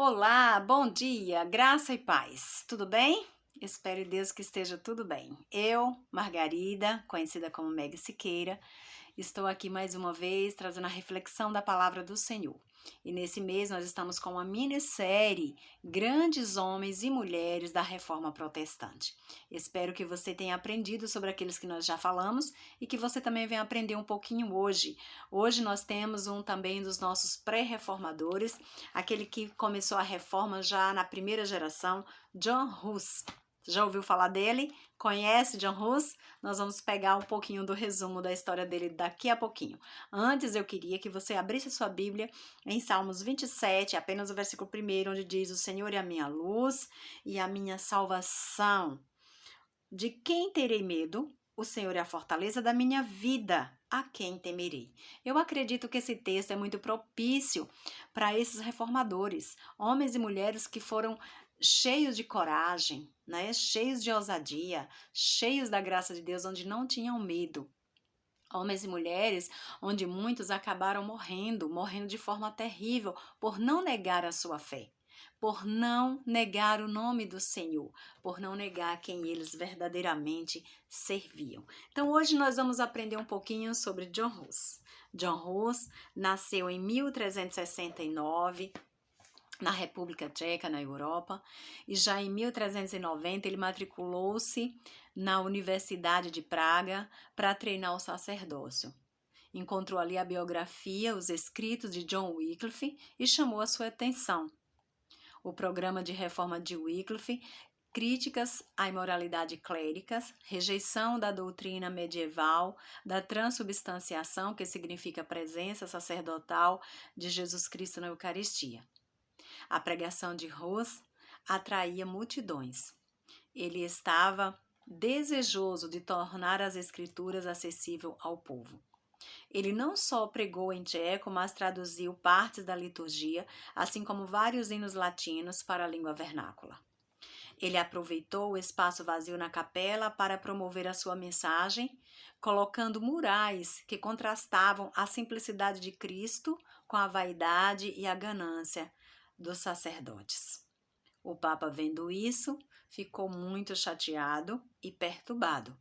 Olá, bom dia, graça e paz. Tudo bem? Espero em Deus que esteja tudo bem. Eu, Margarida, conhecida como Meg Siqueira, estou aqui mais uma vez trazendo a reflexão da palavra do Senhor. E nesse mês nós estamos com uma minissérie Grandes Homens e Mulheres da Reforma Protestante. Espero que você tenha aprendido sobre aqueles que nós já falamos e que você também venha aprender um pouquinho hoje. Hoje nós temos um também dos nossos pré-reformadores, aquele que começou a reforma já na primeira geração, John Hus. Já ouviu falar dele? Conhece John Hus? Nós vamos pegar um pouquinho do resumo da história dele daqui a pouquinho. Antes, eu queria que você abrisse sua Bíblia em Salmos 27, apenas o versículo 1, onde diz: O Senhor é a minha luz e a minha salvação. De quem terei medo? O Senhor é a fortaleza da minha vida. A quem temerei? Eu acredito que esse texto é muito propício para esses reformadores, homens e mulheres que foram cheios de coragem, né? Cheios de ousadia, cheios da graça de Deus, onde não tinham medo. Homens e mulheres onde muitos acabaram morrendo de forma terrível por não negar a sua fé, por não negar o nome do Senhor, por não negar quem eles verdadeiramente serviam. Então hoje nós vamos aprender um pouquinho sobre John Hus. John Hus nasceu em 1369 na República Tcheca, na Europa, e já em 1390 ele matriculou-se na Universidade de Praga para treinar o sacerdócio. Encontrou ali a biografia, os escritos de John Wycliffe e chamou a sua atenção. O programa de reforma de Wycliffe, críticas à imoralidade clérica, rejeição da doutrina medieval, da transubstanciação, que significa a presença sacerdotal de Jesus Cristo na Eucaristia. A pregação de Hus atraía multidões. Ele estava desejoso de tornar as escrituras acessível ao povo. Ele não só pregou em tcheco, mas traduziu partes da liturgia, assim como vários hinos latinos para a língua vernácula. Ele aproveitou o espaço vazio na capela para promover a sua mensagem, colocando murais que contrastavam a simplicidade de Cristo com a vaidade e a ganância dos sacerdotes. O Papa, vendo isso, ficou muito chateado e perturbado.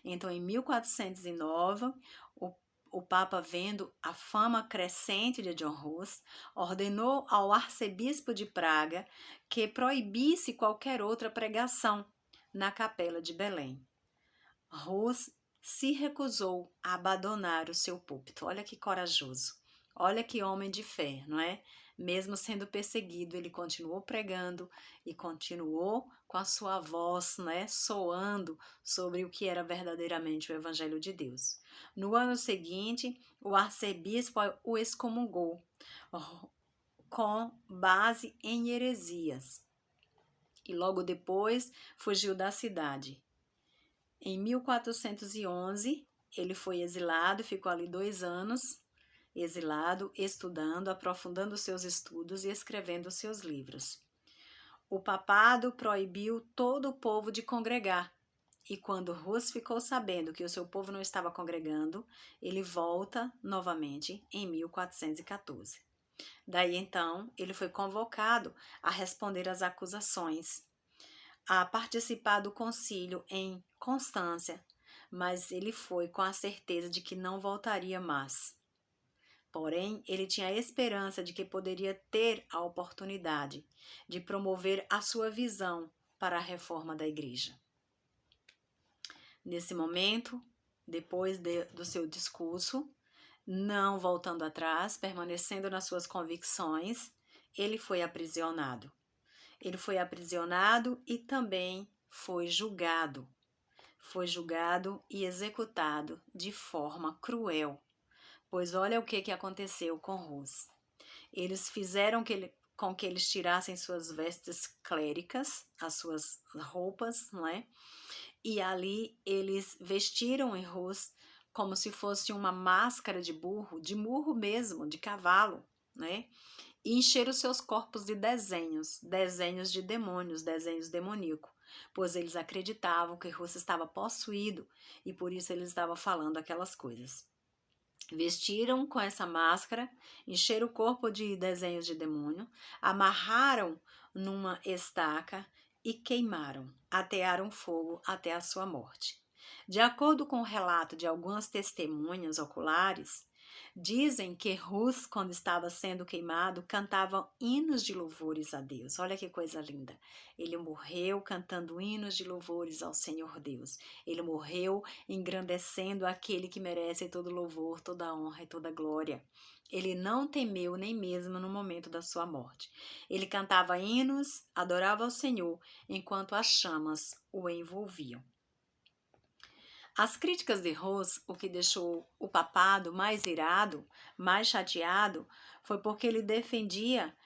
Então, em 1409, o Papa, vendo a fama crescente de John Hus, ordenou ao arcebispo de Praga que proibisse qualquer outra pregação na capela de Belém. Hus se recusou a abandonar o seu púlpito. Olha que corajoso. Olha que homem de fé, não é? Mesmo sendo perseguido, ele continuou pregando e continuou com a sua voz, né, soando sobre o que era verdadeiramente o Evangelho de Deus. No ano seguinte, o arcebispo o excomungou com base em heresias e logo depois fugiu da cidade. Em 1411, ele foi exilado, ficou ali 2 anos, exilado, estudando, aprofundando seus estudos e escrevendo seus livros. O papado proibiu todo o povo de congregar, e quando Hus ficou sabendo que o seu povo não estava congregando, ele volta novamente em 1414. Daí então, ele foi convocado a responder às acusações, a participar do concílio em Constância, mas ele foi com a certeza de que não voltaria mais. Porém, ele tinha a esperança de que poderia ter a oportunidade de promover a sua visão para a reforma da igreja. Nesse momento, depois do seu discurso, não voltando atrás, permanecendo nas suas convicções, ele foi aprisionado. Ele foi aprisionado e também foi julgado. Foi julgado e executado de forma cruel. Pois olha o que aconteceu com Hus. Eles fizeram com que eles tirassem suas vestes cléricas, as suas roupas, não é? E ali eles vestiram em Hus como se fosse uma máscara de murro mesmo, de cavalo, né? E encheram seus corpos de desenhos de demônios, desenhos demoníacos, pois eles acreditavam que Hus estava possuído e por isso ele estava falando aquelas coisas. Vestiram com essa máscara, encheram o corpo de desenhos de demônio, amarraram numa estaca e queimaram, atearam fogo até a sua morte. De acordo com o relato de algumas testemunhas oculares, dizem que Rus, quando estava sendo queimado, cantava hinos de louvores a Deus. Olha que coisa linda. Ele morreu cantando hinos de louvores ao Senhor Deus. Ele morreu engrandecendo aquele que merece todo louvor, toda honra e toda glória. Ele não temeu nem mesmo no momento da sua morte. Ele cantava hinos, adorava ao Senhor, enquanto as chamas o envolviam. As críticas de Rus, o que deixou o papado mais irado, mais chateado, foi porque ele defendia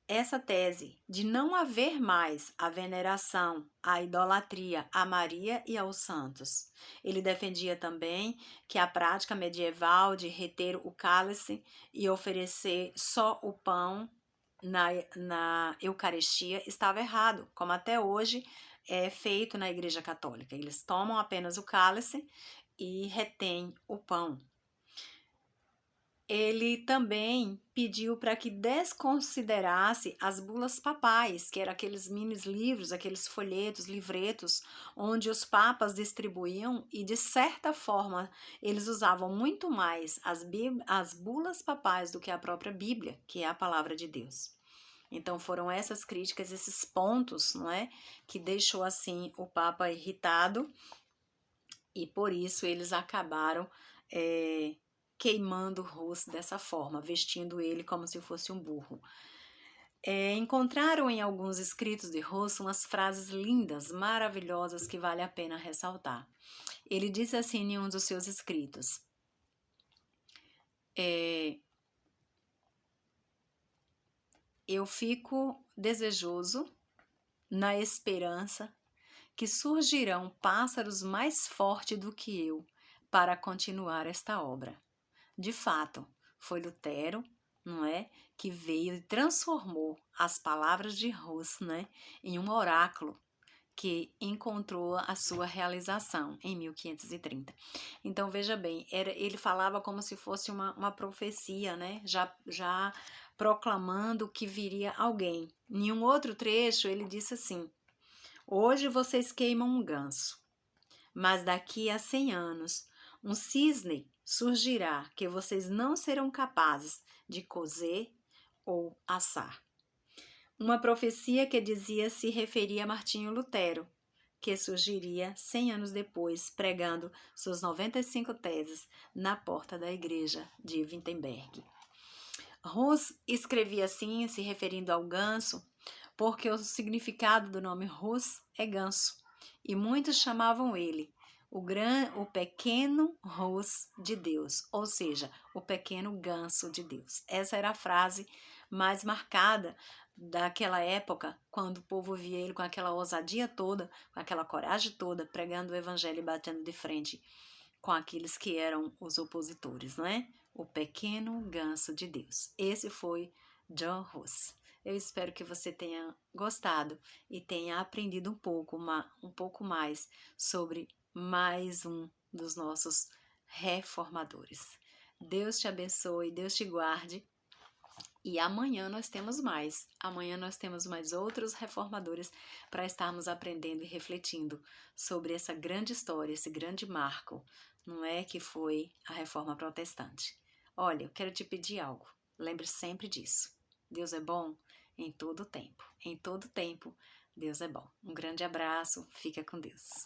essa tese de não haver mais a veneração, a idolatria a Maria e aos santos. Ele defendia também que a prática medieval de reter o cálice e oferecer só o pão na Eucaristia estava errado, como até hoje é feito na Igreja Católica. Eles tomam apenas o cálice e retêm o pão. Ele também pediu para que desconsiderasse as bulas papais, que eram aqueles mini livros, aqueles folhetos, livretos, onde os papas distribuíam e, de certa forma, eles usavam muito mais as bulas papais do que a própria Bíblia, que é a palavra de Deus. Então foram essas críticas, esses pontos, não é, que deixou assim o Papa irritado e por isso eles acabaram queimando Rus dessa forma, vestindo ele como se fosse um burro. Encontraram em alguns escritos de Rus umas frases lindas, maravilhosas que vale a pena ressaltar. Ele disse assim em um dos seus escritos: eu fico desejoso na esperança que surgirão pássaros mais fortes do que eu para continuar esta obra. De fato, foi Lutero, não é, que veio e transformou as palavras de Rus, né, em um oráculo que encontrou a sua realização em 1530. Então, veja bem, ele falava como se fosse uma profecia, né, já proclamando que viria alguém. Em um outro trecho, ele disse assim: hoje vocês queimam um ganso, mas daqui a 100 anos um cisne surgirá que vocês não serão capazes de cozer ou assar. Uma profecia que dizia se referia a Martinho Lutero, que surgiria 100 anos depois, pregando suas 95 teses na porta da igreja de Wittenberg. Rus escrevia assim, se referindo ao ganso, porque o significado do nome Rus é ganso, e muitos chamavam ele o pequeno Rus de Deus, ou seja, o pequeno ganso de Deus. Essa era a frase mais marcada daquela época, quando o povo via ele com aquela ousadia toda, com aquela coragem toda, pregando o evangelho e batendo de frente com aqueles que eram os opositores, né? O pequeno ganso de Deus. Esse foi John Hus. Eu espero que você tenha gostado e tenha aprendido um pouco mais sobre mais um dos nossos reformadores. Deus te abençoe, Deus te guarde. E amanhã nós temos mais. Amanhã nós temos mais outros reformadores para estarmos aprendendo e refletindo sobre essa grande história, esse grande marco, não é, que foi a Reforma Protestante. Olha, eu quero te pedir algo. Lembre sempre disso. Deus é bom em todo tempo. Em todo tempo, Deus é bom. Um grande abraço. Fica com Deus.